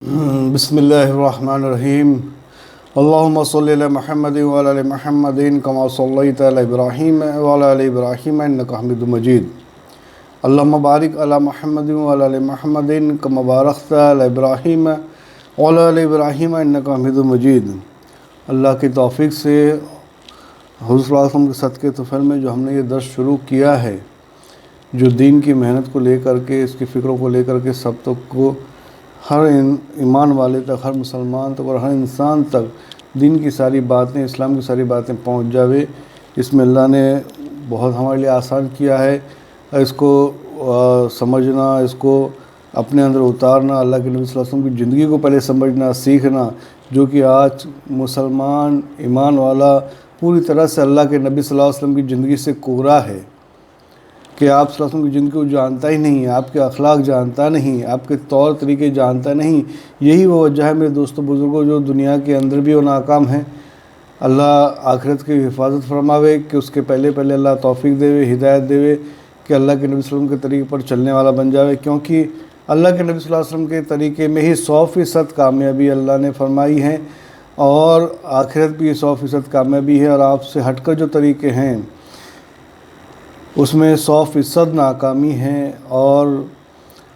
بسم اللہ الرحمن الرحیم اللہم صلی علی محمد وعلی آل محمد کما صلیت علی ابراہیم وعلی آل ابراہیم انک حمید مجید اللہم بارک علی محمد وعلی آل محمد کما بارکت علی ابراہیم وعلی آل ابراہیم انک حمید مجید۔ اللہ کی توفیق سے حضور صلی اللہ علیہ وسلم کے صدقے طفیل میں جو ہم نے یہ درس شروع کیا ہے، جو دین کی محنت کو لے کر کے، اس کی فکروں کو لے کر کے سب تک کو، ہر ایمان والے تک، ہر مسلمان تک اور ہر انسان تک دین کی ساری باتیں، اسلام کی ساری باتیں پہنچ جاوے، اس میں اللہ نے بہت ہمارے لیے آسان کیا ہے۔ اس کو سمجھنا، اس کو اپنے اندر اتارنا، اللہ کے نبی صلی اللہ علیہ وسلم کی زندگی کو پہلے سمجھنا، سیکھنا، جو کہ آج مسلمان ایمان والا پوری طرح سے اللہ کے نبی صلی اللہ علیہ وسلم کی زندگی سے کوڑا ہے کہ آپ صلی اللہ علیہ وسلم کی زندگی کو جانتا ہی نہیں ہے، آپ کے اخلاق جانتا نہیں، آپ کے طور طریقے جانتا نہیں۔ یہی وہ وجہ ہے میرے دوستوں بزرگوں جو دنیا کے اندر بھی وہ ناکام ہیں۔ اللہ آخرت کی حفاظت فرماوے کہ اس کے پہلے اللہ توفیق دے، ہدایت دے کہ اللہ کے نبی صلی اللہ علیہ وسلم کے طریقے پر چلنے والا بن جاوے، کیونکہ اللہ کے نبی صلی اللہ علیہ وسلم کے طریقے میں ہی 100% کامیابی اللہ نے فرمائی ہے، اور آخرت بھی 100% کامیابی ہے، اور آپ سے ہٹ کر جو طریقے ہیں اس میں 100% ناکامی ہے۔ اور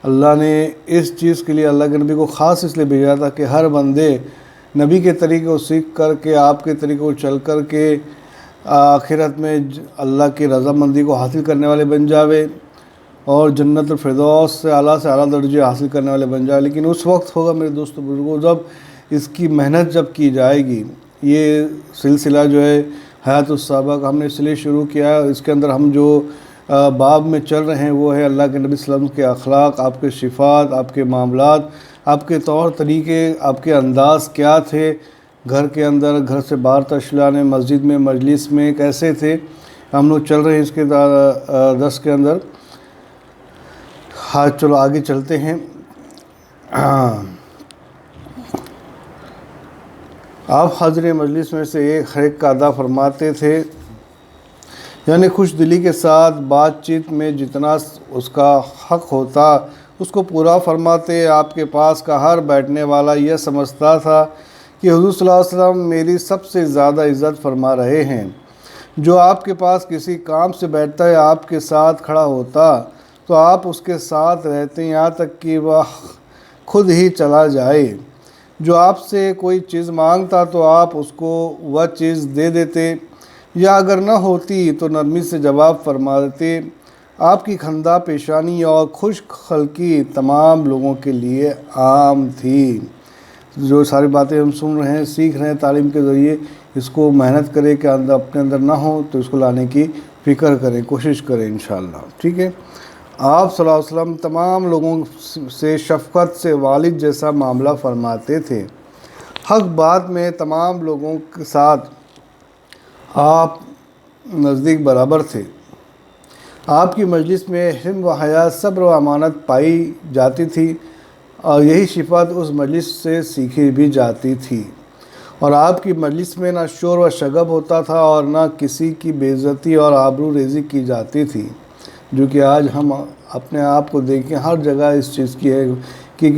اللہ نے اس چیز کے لیے اللہ کے نبی کو خاص اس لیے بھیجا تھا کہ ہر بندے نبی کے طریقے کو سیکھ کر کے، آپ کے طریقے کو چل کر کے آخرت میں اللہ کی رضامندی کو حاصل کرنے والے بن جاوے، اور جنت الفردوس سے اعلیٰ درجے حاصل کرنے والے بن جائے۔ لیکن اس وقت ہوگا میرے دوستوں بزرگوں جب اس کی محنت جب کی جائے گی۔ یہ سلسلہ جو ہے حیات الصحابہ کا ہم نے اس لیے شروع کیا ہے، اس کے اندر ہم جو باب میں چل رہے ہیں وہ ہے اللہ کے نبی صلی اللہ علیہ وسلم کے اخلاق، آپ کے صفات، آپ کے معاملات، آپ کے طور طریقے، آپ کے انداز کیا تھے، گھر کے اندر، گھر سے باہر تشریف لانے، مسجد میں، مجلس میں کیسے تھے، ہم لوگ چل رہے ہیں اس کے درس کے اندر۔ ہاں چلو آگے چلتے ہیں۔ آپ حاضر مجلس میں سے ایک کا ادا فرماتے تھے، یعنی خوش دلی کے ساتھ بات چیت میں جتنا اس کا حق ہوتا اس کو پورا فرماتے۔ آپ کے پاس کا ہر بیٹھنے والا یہ سمجھتا تھا کہ حضور صلی اللہ علیہ وسلم میری سب سے زیادہ عزت فرما رہے ہیں۔ جو آپ کے پاس کسی کام سے بیٹھتا ہے، آپ کے ساتھ کھڑا ہوتا تو آپ اس کے ساتھ رہتے یہاں تک کہ وہ خود ہی چلا جائے۔ جو آپ سے کوئی چیز مانگتا تو آپ اس کو وہ چیز دے دیتے، یا اگر نہ ہوتی تو نرمی سے جواب فرما دیتے۔ آپ کی خندہ پیشانی اور خوش خلقی تمام لوگوں کے لیے عام تھی۔ جو ساری باتیں ہم سن رہے ہیں، سیکھ رہے ہیں تعلیم کے ذریعے، اس کو محنت کریں کہ اپنے اندر نہ ہو تو اس کو لانے کی فکر کریں، کوشش کریں انشاءاللہ، ٹھیک ہے۔ آپ صلی اللہ علیہ وسلم تمام لوگوں سے شفقت سے والد جیسا معاملہ فرماتے تھے۔ حق بات میں تمام لوگوں کے ساتھ آپ نزدیک برابر تھے۔ آپ کی مجلس میں حلم و حیا، صبر و امانت پائی جاتی تھی، اور یہی صفات اس مجلس سے سیکھی بھی جاتی تھی۔ اور آپ کی مجلس میں نہ شور و شغب ہوتا تھا اور نہ کسی کی بے عزتی اور آبرو ریزی کی جاتی تھی، جو کہ آج ہم اپنے آپ کو دیکھیں ہر جگہ اس چیز کی ہے کہ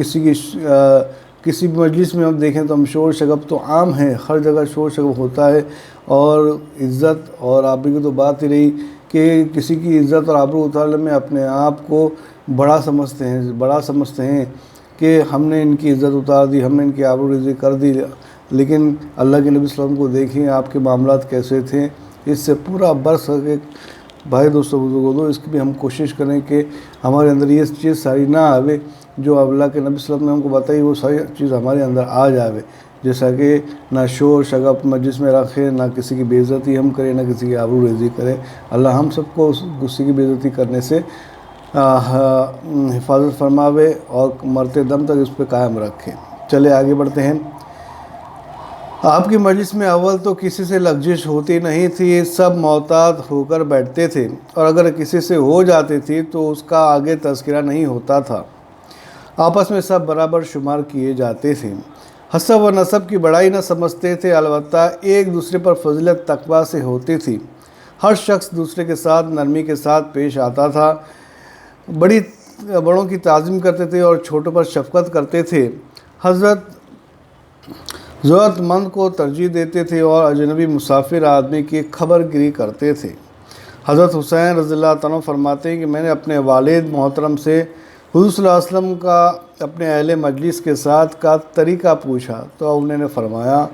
کسی مجلس میں ہم دیکھیں تو ہم شور شغب تو عام ہے، ہر جگہ شور شغب ہوتا ہے، اور عزت اور آبرو کی تو بات ہی رہی کہ کسی کی عزت اور آبرو اتارنے میں اپنے آپ کو بڑا سمجھتے ہیں کہ ہم نے ان کی عزت اتار دی، ہم نے ان کی آبرو ریزی کر دی۔ لیکن اللہ کے نبی صلی اللہ علیہ وسلم کو دیکھیں آپ کے معاملات کیسے تھے، اس سے پورا برس کے بھائی دوستوں بزرگوں دو، اس کی بھی ہم کوشش کریں کہ ہمارے اندر یہ چیز ساری نہ آوے جو اللہ کے نبی صلی اللہ علیہ وسلم نے ہم کو بتائی، وہ ساری چیز ہمارے اندر آ جاوے، جیسا کہ نہ شور شغب مجلس میں رکھیں، نہ کسی کی بے عزتی ہم کریں، نہ کسی کی آبرو ریزی کریں۔ اللہ ہم سب کو اس غصے کی بے عزتی کرنے سے حفاظت فرماوے اور مرتے دم تک اس پہ قائم رکھے۔ چلے آگے بڑھتے ہیں۔ آپ کی مجلس میں اول تو کسی سے لغزش ہوتی نہیں تھی، سب محتاط ہو کر بیٹھتے تھے، اور اگر کسی سے ہو جاتی تھی تو اس کا آگے تذکرہ نہیں ہوتا تھا۔ آپس میں سب برابر شمار کیے جاتے تھے، حسب و نسب کی بڑائی نہ سمجھتے تھے، البتہ ایک دوسرے پر فضیلت تقویٰ سے ہوتی تھی۔ ہر شخص دوسرے کے ساتھ نرمی کے ساتھ پیش آتا تھا، بڑوں کی تعظیم کرتے تھے اور چھوٹوں پر شفقت کرتے تھے۔ حضرت ضرورت مند کو ترجیح دیتے تھے اور اجنبی مسافر آدمی کی خبر گیری کرتے تھے۔ حضرت حسین رضی اللہ عنہ فرماتے ہیں کہ میں نے اپنے والد محترم سے حضور صلی اللہ علیہ وسلم کا اپنے اہل مجلس کے ساتھ کا طریقہ پوچھا تو انہوں نے فرمایا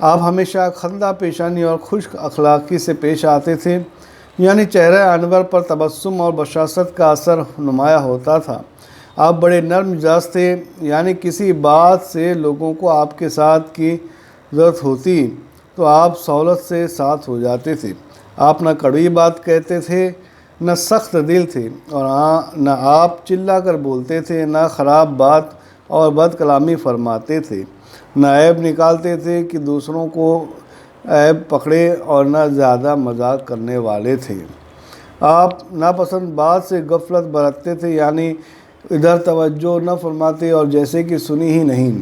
آپ ہمیشہ خندہ پیشانی اور خشک اخلاقی سے پیش آتے تھے، یعنی چہرہ انور پر تبسم اور بشاشت کا اثر نمایاں ہوتا تھا۔ آپ بڑے نرم مزاج تھے، یعنی کسی بات سے لوگوں کو آپ کے ساتھ کی ضرورت ہوتی تو آپ سہولت سے ساتھ ہو جاتے تھے۔ آپ نہ کڑوی بات کہتے تھے نہ سخت دل تھے، اور نہ آپ چلا کر بولتے تھے، نہ خراب بات اور بد کلامی فرماتے تھے، نہ عیب نکالتے تھے کہ دوسروں کو عیب پکڑے، اور نہ زیادہ مذاق کرنے والے تھے۔ آپ ناپسند بات سے غفلت برتتے تھے، یعنی ادھر توجہ نہ فرماتے اور جیسے کہ سنی ہی نہیں۔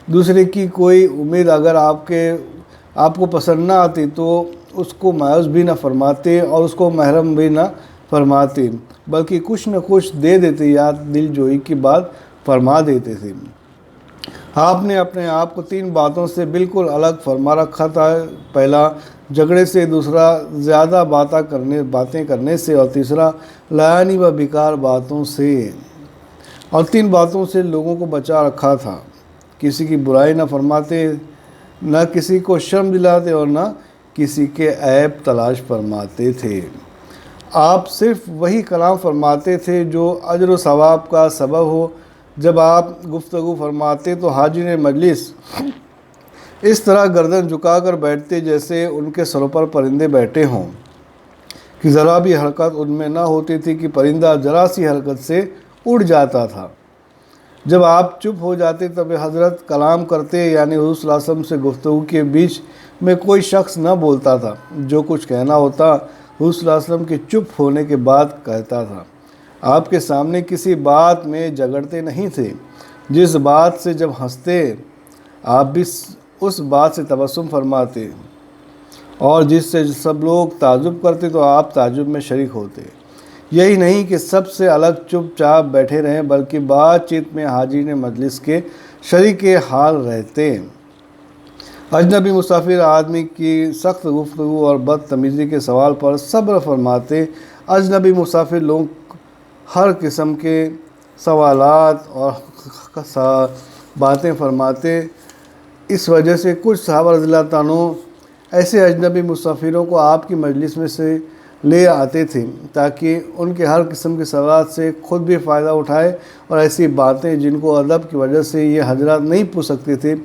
دوسرے کی کوئی امید اگر آپ کو پسند نہ آتی تو اس کو مایوس بھی نہ فرماتے اور اس کو محرم بھی نہ فرماتے، بلکہ کچھ نہ کچھ دے دیتے یا دل جوئی کی بات فرما دیتے تھے۔ آپ نے اپنے آپ کو 3 باتوں سے بالکل الگ فرما رکھا تھا، پہلا جھگڑے سے، دوسرا زیادہ باتیں کرنے سے، اور تیسرا لایعنی و بیکار باتوں سے، اور 3 باتوں سے لوگوں کو بچا رکھا تھا۔ کسی کی برائی نہ فرماتے، نہ کسی کو شرم دلاتے اور نہ کسی کے عیب تلاش فرماتے تھے۔ آپ صرف وہی کلام فرماتے تھے جو اجر و ثواب کا سبب ہو۔ جب آپ گفتگو فرماتے تو حاضرین مجلس اس طرح گردن جھکا کر بیٹھتے جیسے ان کے سروں پر پرندے بیٹھے ہوں، کہ ذرا بھی حرکت ان میں نہ ہوتی تھی کہ پرندہ ذرا سی حرکت سے اڑ جاتا تھا۔ جب آپ چپ ہو جاتے تب حضرت کلام کرتے، یعنی حضور صلی اللہ علیہ وسلم سے گفتگو کے بیچ میں کوئی شخص نہ بولتا تھا، جو کچھ کہنا ہوتا حضور صلی اللہ علیہ وسلم کے چپ ہونے کے بعد کہتا تھا۔ آپ کے سامنے کسی بات میں جھگڑتے نہیں تھے، جس بات سے جب ہنستے آپ بھی اس بات سے تبسم فرماتے، اور جس سے سب لوگ تعجب کرتے تو آپ تعجب میں شریک ہوتے۔ یہی نہیں کہ سب سے الگ چپ چاپ بیٹھے رہیں، بلکہ بات چیت میں حاضرین مجلس کے شریک حال رہتے۔ اجنبی مسافر آدمی کی سخت گفتگو اور بدتمیزی کے سوال پر صبر فرماتے۔ اجنبی مسافر لوگ ہر قسم کے سوالات اور باتیں فرماتے۔ اس وجہ سے کچھ صحابہ رضی اللہ عنہ ایسے اجنبی مسافروں کو آپ کی مجلس میں سے لے آتے تھے تاکہ ان کے ہر قسم کے سوالات سے خود بھی فائدہ اٹھائے، اور ایسی باتیں جن کو ادب کی وجہ سے یہ حضرات نہیں پوچھ سکتے تھے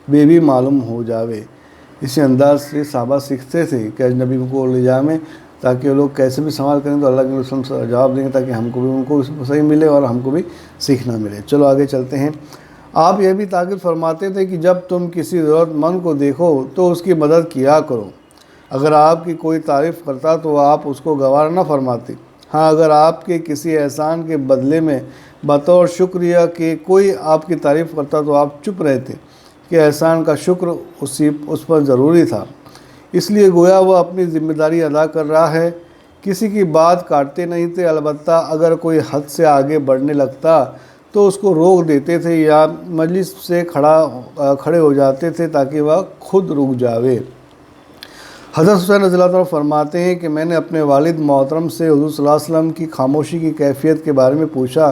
بھی معلوم ہو جاوے۔ اسی انداز سے صحابہ سیکھتے تھے کہ اجنبی کو لے جائیں تاکہ وہ لوگ کیسے بھی سوال کریں تو اللہ کے رسول سے جواب دیں گے، تاکہ ہم کو بھی ان کو صحیح ملے اور ہم کو بھی سیکھنا ملے۔ چلو آگے چلتے ہیں۔ آپ یہ بھی تاکید فرماتے تھے کہ جب تم کسی ضرورت مند کو دیکھو تو اس کی مدد کیا کرو۔ اگر آپ کی کوئی تعریف کرتا تو آپ اس کو گوارا نہ فرماتے۔ ہاں، اگر آپ کے کسی احسان کے بدلے میں بطور شکریہ کہ کوئی آپ کی تعریف کرتا تو آپ چپ رہتے کہ احسان کا شکر اس پر ضروری تھا، اس لیے گویا وہ اپنی ذمہ داری ادا کر رہا ہے۔ کسی کی بات کاٹتے نہیں تھے، البتہ اگر کوئی حد سے آگے بڑھنے لگتا تو اس کو روک دیتے تھے یا مجلس سے کھڑے ہو جاتے تھے تاکہ وہ خود رک جاوے۔ حضرت حسین رضی اللہ عنہ فرماتے ہیں کہ میں نے اپنے والد محترم سے حضور صلی اللہ علیہ وسلم کی خاموشی کی کیفیت کے بارے میں پوچھا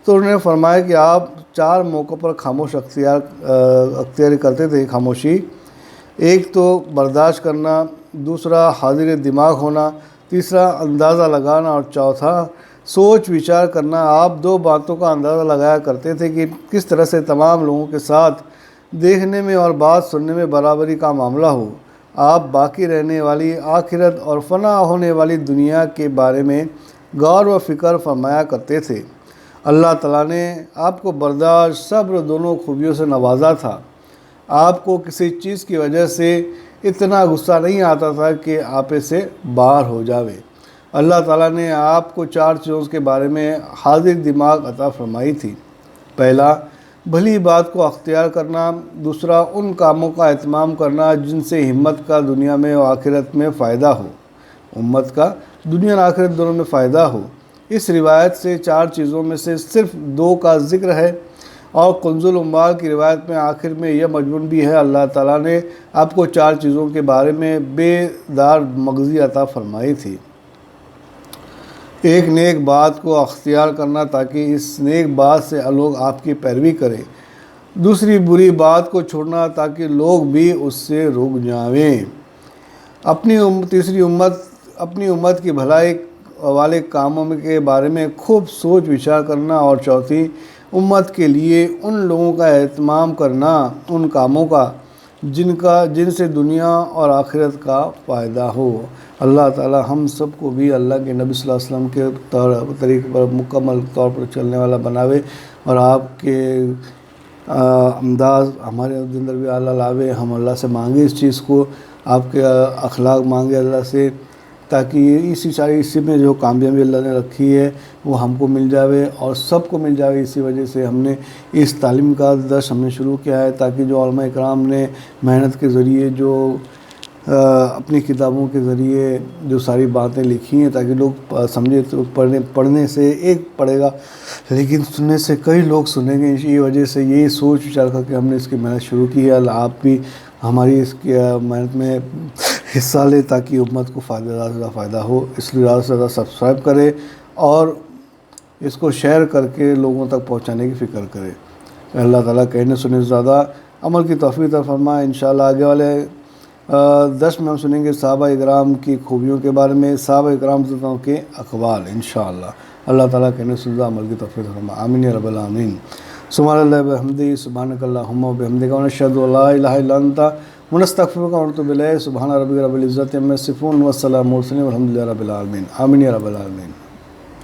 تو انہوں نے فرمایا کہ آپ 4 موقعوں پر خاموش اختیار کرتے تھے۔ خاموشی، ایک تو برداشت کرنا، دوسرا حاضر دماغ ہونا، تیسرا اندازہ لگانا، اور چوتھا سوچ وچار کرنا۔ آپ 2 باتوں کا اندازہ لگایا کرتے تھے کہ کس طرح سے تمام لوگوں کے ساتھ دیکھنے میں اور بات سننے میں برابری کا معاملہ ہو۔ آپ باقی رہنے والی آخرت اور فنا ہونے والی دنیا کے بارے میں غور و فکر فرمایا کرتے تھے۔ اللہ تعالیٰ نے آپ کو برداشت، صبر دونوں خوبیوں سے نوازا تھا۔ آپ کو کسی چیز کی وجہ سے اتنا غصہ نہیں آتا تھا کہ آپے سے باہر ہو جاوے۔ اللہ تعالیٰ نے آپ کو 4 چیزوں کے بارے میں حاضر دماغ عطا فرمائی تھی۔ پہلا، بھلی بات کو اختیار کرنا، دوسرا ان کاموں کا اہتمام کرنا جن سے ہمت کا دنیا میں و آخرت میں فائدہ ہو، امت کا دنیا اور آخرت دونوں میں فائدہ ہو۔ اس روایت سے 4 چیزوں میں سے صرف 2 کا ذکر ہے، اور کنزُ العمال کی روایت میں آخر میں یہ مضمون بھی ہے، اللہ تعالیٰ نے آپ کو 4 چیزوں کے بارے میں بیدار مغزی عطا فرمائی تھی۔ ایک نیک بات کو اختیار کرنا تاکہ اس نیک بات سے لوگ آپ کی پیروی کریں، دوسری بری بات کو چھوڑنا تاکہ لوگ بھی اس سے رک جائیں، تیسری اپنی امت کی بھلائی والے کاموں کے بارے میں خوب سوچ وچار کرنا، اور چوتھی امت کے لیے ان لوگوں کا اہتمام کرنا، ان کاموں کا جن سے دنیا اور آخرت کا فائدہ ہو۔ اللہ تعالی ہم سب کو بھی اللہ کے نبی صلی اللہ علیہ وسلم کے طریقے پر مکمل طور پر چلنے والا بناوے، اور آپ کے انداز ہمارے اندر بھی اللہ لاوے۔ ہم اللہ سے مانگے اس چیز کو، آپ کے اخلاق مانگے اللہ سے، تاکہ اسی میں جو کامیابی اللہ نے رکھی ہے وہ ہم کو مل جاوے اور سب کو مل جاوے۔ اسی وجہ سے ہم نے اس تعلیم کا درس ہم نے شروع کیا ہے، تاکہ جو علماء کرام نے محنت کے ذریعے جو اپنی کتابوں کے ذریعے جو ساری باتیں لکھی ہیں، تاکہ لوگ سمجھے، تو پڑھنے سے ایک پڑھے گا لیکن سننے سے کئی لوگ سنیں گے۔ اسی وجہ سے یہی سوچ وچار کر کے ہم نے اس کی محنت شروع کی ہے۔ اللہ آپ بھی ہماری اس کی محنت میں حصہ لے تاکہ امت کو زیادہ سے زیادہ فائدہ ہو، اس لیے زیادہ سے زیادہ سبسکرائب کرے اور اس کو شیئر کر کے لوگوں تک پہنچانے کی فکر کرے۔ اللہ تعالیٰ کہنے سنے سے زیادہ عمل کی توفیق عطا فرمائے۔ انشاءاللہ آگے والے درس میں ہم سنیں گے صحابہ اکرام کی خوبیوں کے بارے میں، صحابہ اکرام کے اقوال انشاءاللہ۔ اللہ تعالیٰ کہنے سنے سے زیادہ عمل کی توفیق عطا فرمائے، آمین یا رب العالمین۔ سبحان اللہ بحمدہ، سبحانک اللہم وبحمدک، ونشہد ان لا الہ الا انت، ونستغفرک ونتوب الیک۔ سبحان ربک رب العزت عما یصفون، والسلام علی المرسلین، والحمد للہ رب العالمین، آمین یا رب العالمین۔